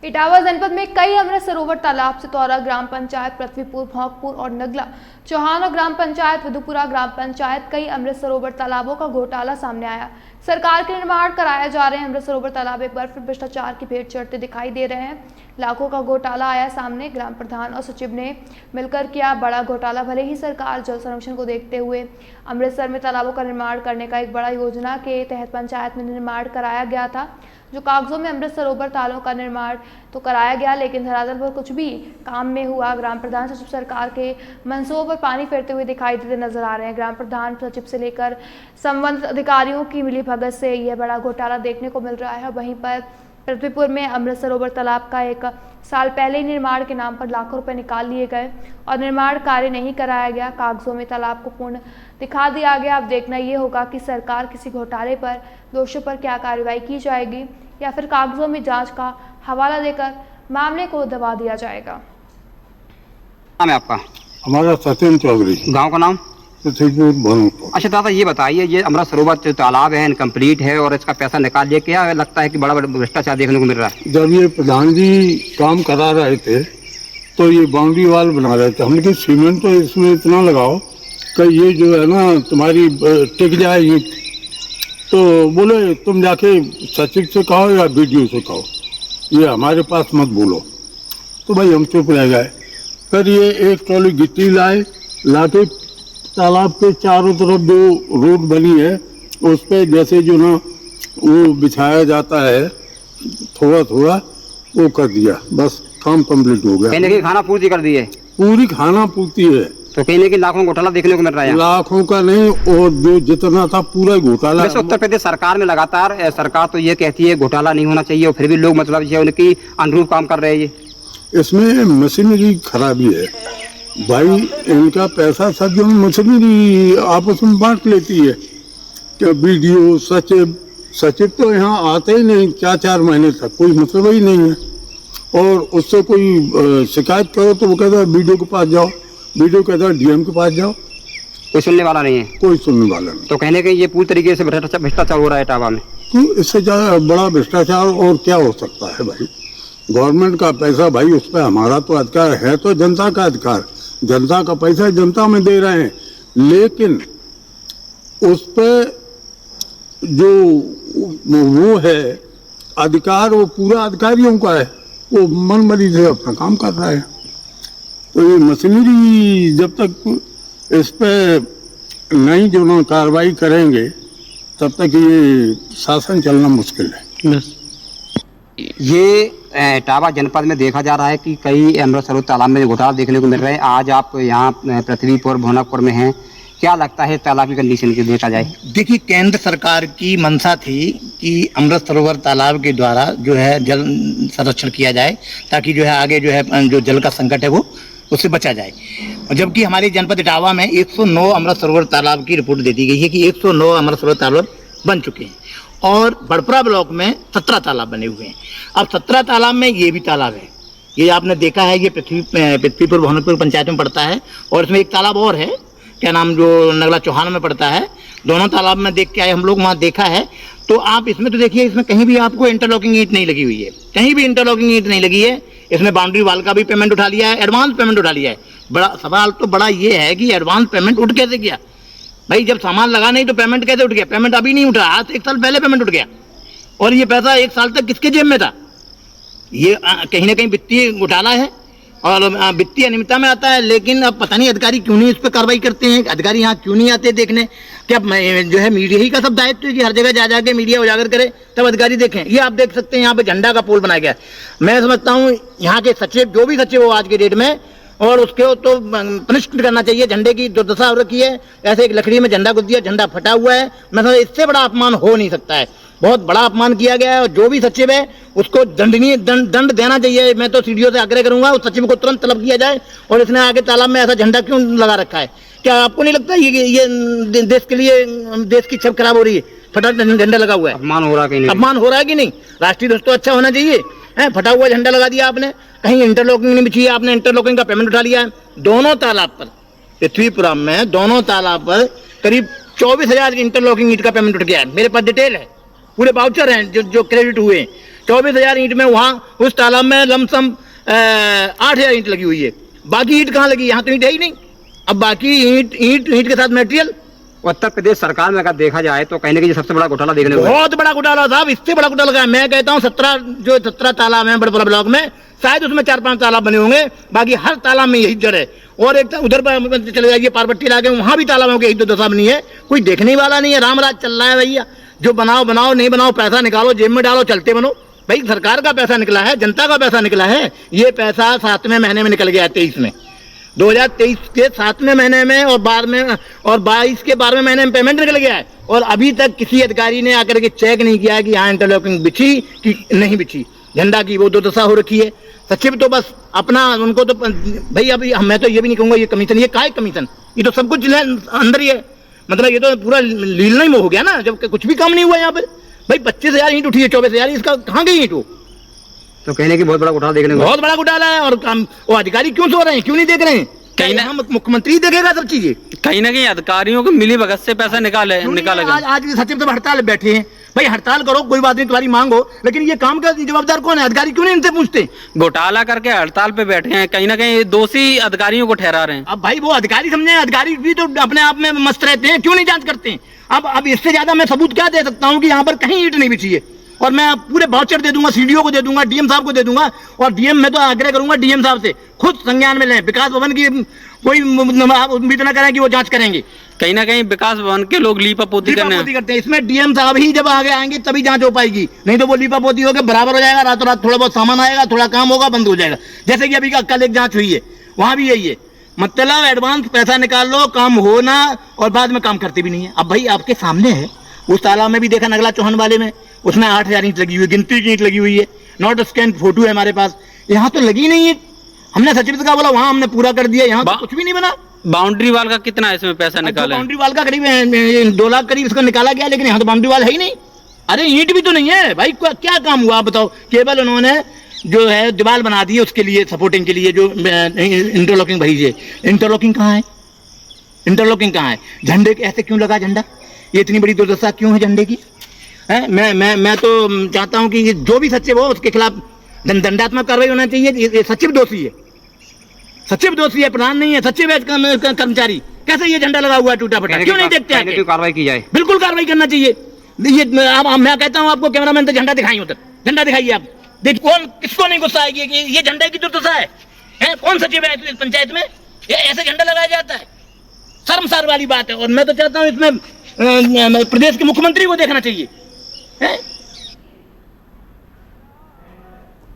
इटावा जनपद में कई अमृत सरोवर तालाब सितौरा ग्राम पंचायत, पृथ्वीपुर, भोंकपुर और नगला चौहाना ग्राम पंचायत, वधुपुरा ग्राम पंचायत कई अमृत सरोवर तालाबों का घोटाला सामने आया। सरकार के निर्माण कराए जा रहे अमृत सरोवर तालाब एक बार फिर भ्रष्टाचार की भेंट चढ़ते दिखाई दे रहे हैं। लाखों का घोटाला आया सामने। ग्राम प्रधान और सचिव ने मिलकर किया बड़ा घोटाला। भले ही सरकार जल संरक्षण को देखते हुए अमृतसर में तालाबों का निर्माण करने का एक बड़ा योजना के तहत पंचायत में निर्माण कराया गया था, जो कागजों में अमृत सरोवर तालों का निर्माण तो कराया गया, लेकिन धरातल पर कुछ भी काम में हुआ। ग्राम प्रधान सचिव सरकार के मंसूबों पर पानी फेरते हुए दिखाई देते नजर आ रहे हैं। ग्राम प्रधान सचिव से लेकर संबंधित अधिकारियों की मिलीभगत से यह बड़ा घोटाला देखने को मिल रहा है। वहीं पर पृथ्वीपुर में अमृत सरोवर तालाब का एक साल पहले ही निर्माण के नाम पर लाखों रुपए निकाल लिए गए और निर्माण कार्य नहीं कराया गया। कागजों में तालाब को पूर्ण दिखा दिया गया। अब देखना ये होगा कि सरकार किसी घोटाले पर दोषियों पर क्या कार्रवाई की जाएगी या फिर कागजों में जांच का हवाला देकर मामले को दबा दिया जाएगा। नाम है आपका? हमारा सचिन चौधरी। गांव का नाम? अच्छा दादा, ये बताइए, ये अमृत सरोवर जो तालाब है इनकम्प्लीट है और इसका पैसा निकाल लिया, क्या लगता है कि बड़ा बड़ा भ्रष्टाचार देखने को मिल रहा है? जब ये प्रधान जी काम करा रहे थे तो ये बाउंड्री वाल बना रहे थे। हमने कहा सीमेंट तो इसमें इतना लगाओ कि ये जो है ना तुम्हारी टिक जाए ये। तो बोले तुम जाके सचिव से कहो या बीडीओ से कहो, ये हमारे पास मत बोलो। तो भाई हम चुप रह गए। फिर ये एक ट्रॉली गिट्टी लाके तालाब के चारों तरफ जो रोड बनी है उस पे जैसे जो ना वो बिछाया जाता है थोड़ा थोड़ा, वो कर दिया, बस काम कंप्लीट हो गया। कहने की खाना पूर्ति कर दी है? पूरी खाना पूर्ति है। तो कहने की लाखों घोटाला देखने को मिल रहा है? लाखों का नहीं, और जो जितना था पूरा घोटाला। वैसे उत्तर प्रदेश सरकार में लगातार सरकार तो ये कहती है घोटाला नहीं होना चाहिए और फिर भी लोग मतलब ये उनकी अनुरूप काम कर रहे हैं। इसमें मशीनरी खराबी है भाई। इनका पैसा सब जो मशीनरी आपस में बांट लेती है। क्या बीडीओ सचिव तो यहाँ आते ही नहीं 4-4 महीने तक, कोई मतलब ही नहीं है। और उससे कोई शिकायत करो तो वो कहता है बीडीओ के पास जाओ, बीडीओ कहता है डीएम के पास जाओ। कोई सुनने वाला नहीं है? कोई सुनने वाला नहीं। तो कहने के ये पूरी तरीके से भ्रष्टाचार हो रहा है इटावा में। तो इससे ज्यादा बड़ा भ्रष्टाचार और क्या हो सकता है भाई? गवर्नमेंट का पैसा भाई, उस पर हमारा तो अधिकार है, तो जनता का अधिकार, जनता का पैसा जनता में दे रहे हैं, लेकिन उस पर जो वो है अधिकार, वो पूरा अधिकारियों का है। वो मन मर्जी से अपना काम कर रहा है। तो ये मशीनरी जब तक इस पर नहीं जो ना कार्रवाई करेंगे तब तक ये शासन चलना मुश्किल है। ये इटावा जनपद में देखा जा रहा है कि कई अमृत सरोवर तालाब में घोटाला देखने को मिल रहे हैं। आज आप यहाँ पृथ्वीपुर भोंकपुर में हैं, क्या लगता है तालाब की कंडीशन की देखा जाए? देखिए, केंद्र सरकार की मंशा थी कि अमृत सरोवर तालाब के द्वारा जो है जल संरक्षण किया जाए, ताकि जो है आगे जो है जो जल का संकट है वो उससे बचा जाए। और जबकि हमारी जनपद इटावा में 109 अमृत सरोवर तालाब की रिपोर्ट दे दी गई है कि 109 अमृत सरोवर तालाब बन चुके हैं और बड़पुरा ब्लॉक में 17 तालाब बने हुए हैं। अब 17 तालाब में ये भी तालाब है, ये आपने देखा है, ये पृथ्वीपुर भोंकपुर पंचायत में पड़ता है। और इसमें एक तालाब और है, क्या नाम, जो नगला चौहाना में पड़ता है। दोनों तालाब में देख के आए हम लोग, वहाँ देखा है। तो आप इसमें तो देखिए, इसमें कहीं भी आपको इंटरलॉकिंग ईंट नहीं लगी हुई है, कहीं भी इंटरलॉकिंग ईंट नहीं लगी है। इसमें बाउंड्री वाल का भी पेमेंट उठा लिया है, एडवांस पेमेंट उठा लिया है। बड़ा सवाल तो बड़ा ये है कि एडवांस पेमेंट उठ कैसे गया भाई? जब सामान लगा नहीं तो पेमेंट कैसे उठ गया? पेमेंट अभी नहीं उठा, आज 1 साल पहले पेमेंट उठ गया। और ये पैसा 1 साल तक किसके जेब में था? ये कहीं ना कहीं वित्तीय घोटाला है और वित्तीय अनियमितता में आता है। लेकिन अब पता नहीं अधिकारी क्यों नहीं इस पर कार्रवाई करते हैं, अधिकारी यहाँ क्यों नहीं आते देखने? क्या जो है मीडिया ही का सब दायित्व है कि हर जगह जा जाके मीडिया उजागर करे तब अधिकारी देखें? ये आप देख सकते हैं, यहाँ पे झंडा का पोल बनाया गया है। मैं समझता हूँ यहाँ के सचिव, जो भी सचिव हो आज के डेट में, और उसके तो पनिष्मेंट करना चाहिए। झंडे की दुर्दशा हो रखी है, ऐसे एक लकड़ी में झंडा गुद दिया, झंडा फटा हुआ है। मैं समझ इससे बड़ा अपमान हो नहीं सकता है, बहुत बड़ा अपमान किया गया है। और जो भी सचिव है उसको दंड देना चाहिए। मैं तो सीडीओ से आग्रह करूंगा उस सचिव को तुरंत तलब किया जाए। और इसने आगे तालाब में ऐसा झंडा क्यों लगा रखा है? क्या आपको नहीं लगता ये देश के लिए, देश की छवि खराब हो रही है? फटा झंडा लगा हुआ है, अपमान हो रहा है कि नहीं? अपमान हो रहा है कि नहीं? राष्ट्रीय ध्वज तो अच्छा होना चाहिए, है फटा हुआ झंडा लगा दिया आपने। कहीं इंटरलॉकिंग नहीं बिछी है, आपने इंटरलॉकिंग का पेमेंट उठा लिया है। दोनों तालाब पर, पृथ्वीपुरा में दोनों तालाब पर करीब 24,000 की इंटरलॉकिंग ईंट का पेमेंट उठ गया है। मेरे पास डिटेल है, पूरे वाउचर हैं जो क्रेडिट हुए। 24,000 ईंट में वहाँ उस तालाब में लमसम 8,000 ईंट लगी हुई है। बाकी ईंट कहाँ लगी? यहाँ तो ईंट है ही नहीं। अब बाकी ईंट के साथ मटेरियल। उत्तर प्रदेश सरकार में अगर देखा जाए तो कहीं ना कहीं सबसे बड़ा घोटाला देखने को मिला। बहुत बड़ा घोटाला साहब, इससे बड़ा घोटाला है। मैं कहता हूँ 17 तालाब हैं बड़े ब्लॉक में, शायद उसमें 4-5 तालाब बने होंगे, बाकी हर तालाब में यही जड़ है। और एक उधर पर चले जाइए पार्वती इलाके में, वहाँ भी तालाबों की यही तो दशा बनी है। कोई देखने वाला नहीं है, रामराज चल रहा है भैया। जो बनाओ बनाओ, नहीं बनाओ पैसा निकालो, जेब में डालो, चलते बनो। भाई सरकार का पैसा निकला है, जनता का पैसा निकला है। ये पैसा 7वें महीने में निकल गया 23 में, 2023 के 7वें महीने में, और 22 के 12वें महीने में पेमेंट निकल गया है। और अभी तक किसी अधिकारी ने आकर के चेक नहीं किया कि यहाँ इंटरलॉकिंग बिछी कि नहीं बिछी। झंडा की वो दशा हो रखी है। सचिव तो बस अपना, उनको तो भाई अभी मैं तो ये भी नहीं कहूँगा ये कमीशन, ये काय कमीशन, ये तो सब कुछ अंदर ही है। मतलब ये तो पूरा लीलना ही हो गया ना, जब कुछ भी काम नहीं हुआ यहाँ पे। भाई 25,000 ईंट उठी है, 24,000, इसका कहाँ गई ईंट? वो तो कहने की बहुत बड़ा घोटाला देखने को बहुत बड़ा घोटाला है। और काम वो अधिकारी क्यों सो रहे हैं, क्यों नहीं देख रहे हैं? कहीं ना मुख्यमंत्री देखेगा सब चीजें। कहीं ना कहीं अधिकारियों को मिली भगत से पैसा निकाला गया। आज सचिव तो हड़ताल बैठे हैं। भाई हड़ताल करो, कोई बात नहीं, तुम्हारी मांग हो, लेकिन ये काम का जवाबदार कौन है? अधिकारी क्यों नहीं इनसे पूछते? घोटाला करके हड़ताल पे बैठे हैं, कहीं ना कहीं दोषी अधिकारियों को ठहरा रहे हैं। अब भाई वो अधिकारी समझे, अधिकारी भी तो अपने आप में मस्त रहते हैं, क्यों नहीं जांच करते हैं? अब इससे ज्यादा मैं सबूत क्या दे सकता हूँ कि यहाँ पर कहीं ईंट नहीं बिछी है। और मैं पूरे वाउचर दे दूंगा, सीडीओ को दे दूंगा, डीएम साहब को दे दूंगा। और डीएम मैं तो आग्रह करूंगा डीएम साहब से खुद संज्ञान में लें। विकास भवन की कोई उम्मीद न करें कि वो जांच करेंगे। कहीं ना कहीं विकास भवन के लोग लीपापोती करते हैं। इसमें डीएम साहब ही जब आगे आएंगे तभी जांच हो पाएगी, नहीं तो वो लीपापोती होकर बराबर हो जाएगा। रातों रात थोड़ा बहुत सामान आएगा, थोड़ा काम होगा, बंद हो जाएगा। जैसे कि अभी कल एक जांच हुई है, वहां भी यही है। मतलब एडवांस पैसा निकाल लो, काम हो ना, और बाद में काम करते भी नहीं है। अब भाई आपके सामने है, उस तालाब में भी देखा नगला चौहान वाले में, उसमें 8,000 ईंट लगी हुई है, गिनती की ईंट लगी हुई है। नॉट स्कैन फोटो है हमारे पास। यहाँ तो लगी नहीं है। हमने सचिव से कहा, बोला वहां हमने पूरा कर दिया, यहाँ तो कुछ भी नहीं बना। बाउंड्री वाल का कितना इसमें पैसा निकाला? बाउंड्री वाल का करीब 2 लाख करीब इसको निकाला गया, लेकिन यहाँ तो बाउंड्री वाल है ही नहीं। अरे ईंट भी तो नहीं है भाई, क्या काम हुआ बताओ? केवल उन्होंने जो है दीवार बना दी है उसके लिए, सपोर्टिंग के लिए, जो इंटरलॉकिंग भरी है। इंटरलॉकिंग कहाँ है? इंटरलॉकिंग कहाँ है? झंडे ऐसे क्यों लगा झंडा? ये इतनी बड़ी दुर्दशा क्यों है झंडे की? है मैं तो चाहता हूं कि जो भी सचिव हो उसके खिलाफ दंडात्मक कार्रवाई होना चाहिए। ये सचिव दोषी है, सचिव दोषी है, प्रधान नहीं है, सचिव है कर्मचारी। कैसे ये झंडा लगा हुआ है टूटा फटा, क्यों नहीं देखते हैं? कार्रवाई की जाए, बिल्कुल कार्रवाई करना चाहिए। ये मैं कहता हूँ आपको, कैमरामैन तो झंडा दिखाइए, उधर झंडा दिखाइए आप। देख कौन, किसको नहीं गुस्सा आएगी कि ये झंडे की दुर्दशा है? कौन सचिव है इस पंचायत में ये ऐसे झंडा लगाया जाता है? शर्मसार वाली बात है। और मैं तो चाहता हूँ इसमें प्रदेश के मुख्यमंत्री को देखना चाहिए है।